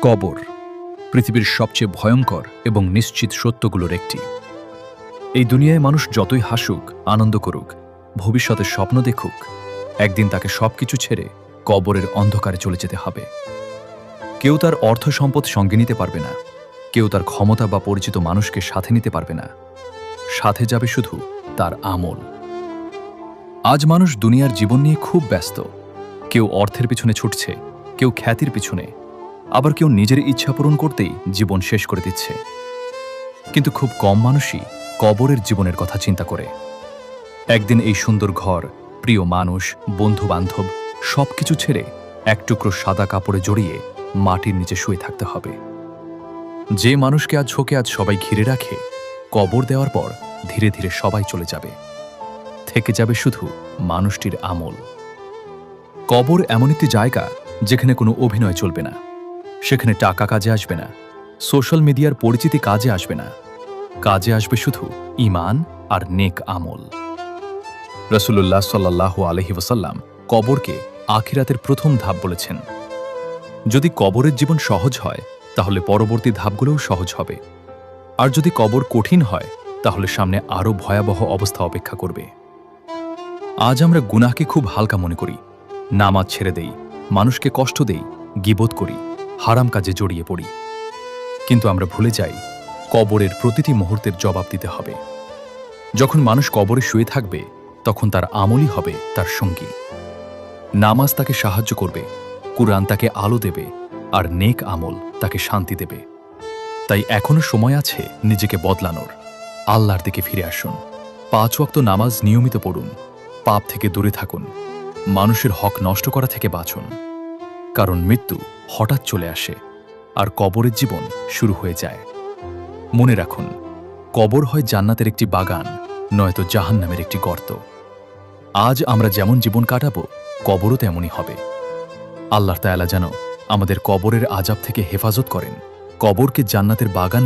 কবর পৃথিবীর সবচেয়ে ভয়ঙ্কর এবং নিশ্চিত সত্যগুলোর একটি। এই দুনিয়ায় মানুষ যতই হাসুক, আনন্দ করুক, ভবিষ্যতে স্বপ্ন দেখুক, একদিন তাকে সবকিছু ছেড়ে কবরের অন্ধকারে চলে যেতে হবে। কেউ তার অর্থ সম্পদ সঙ্গে নিতে পারবে না, কেউ তার ক্ষমতা বা পরিচিত মানুষকে সাথে নিতে পারবে না। সাথে যাবে শুধু তার আমল। আজ মানুষ দুনিয়ার জীবন নিয়ে খুব ব্যস্ত। কেউ অর্থের পিছনে ছুটছে, কেউ খ্যাতির পিছনে, আবার কেউ নিজের ইচ্ছা পূরণ করতেই জীবন শেষ করে দিচ্ছে। কিন্তু খুব কম মানুষই কবরের জীবনের কথা চিন্তা করে। একদিন এই সুন্দর ঘর, প্রিয় মানুষ, বন্ধু বান্ধব সবকিছু ছেড়ে এক টুকরো সাদা কাপড়ে জড়িয়ে মাটির নিচে শুয়ে থাকতে হবে। যে মানুষকে আজ ঝোঁকে আজ সবাই ঘিরে রাখে, কবর দেওয়ার পর ধীরে ধীরে সবাই চলে যাবে। থেকে যাবে শুধু মানুষটির আমল। কবর এমন একটি জায়গা যেখানে কোনো অভিনয় চলবে না, সেখানে টাকা কাজে আসবে না, সোশ্যাল মিডিয়ার পরিচিতি কাজে আসবে না। কাজে আসবে শুধু ঈমান আর নেক আমল। রাসূলুল্লাহ সাল্লাল্লাহু আলাইহি ওয়াসাল্লাম কবরকে আখিরাতের প্রথম ধাপ বলেছেন। যদি কবরের জীবন সহজ হয়, তাহলে পরবর্তী ধাপগুলোও সহজ হবে। আর যদি কবর কঠিন হয়, তাহলে সামনে আরও ভয়াবহ অবস্থা অপেক্ষা করবে। আজ আমরা গুনাহকে খুব হালকা মনে করি, নামাজ ছেড়ে দেই, মানুষকে কষ্ট দেই, গীবত করি, হারাম কাজে জড়িয়ে পড়ি। কিন্তু আমরা ভুলে যাই, কবরের প্রতিটি মুহূর্তের জবাব দিতে হবে। যখন মানুষ কবরে শুয়ে থাকবে, তখন তার আমলই হবে তার সঙ্গী। নামাজ তাকে সাহায্য করবে, কুরআন তাকে আলো দেবে, আর নেক আমল তাকে শান্তি দেবে। তাই এখনো সময় আছে নিজেকে বদলানোর। আল্লাহর দিকে ফিরে আসুন, 5 ওয়াক্ত নামাজ নিয়মিত পড়ুন, পাপ থেকে দূরে থাকুন, মানুষের হক নষ্ট করা থেকে বাঁচুন। কারণ মৃত্যু হঠাৎ চলে আসে, আর কবরের জীবন শুরু হয়ে যায়। মনে রাখুন, কবর হয় জান্নাতের একটি বাগান, নয়তো জাহান্নামের একটি গর্ত। আজ আমরা যেমন জীবন কাটাবো, কবরও তেমনই হবে। আল্লাহ তাআলা যেন আমাদের কবরের আযাব থেকে হেফাজত করেন, কবরকে জান্নাতের বাগান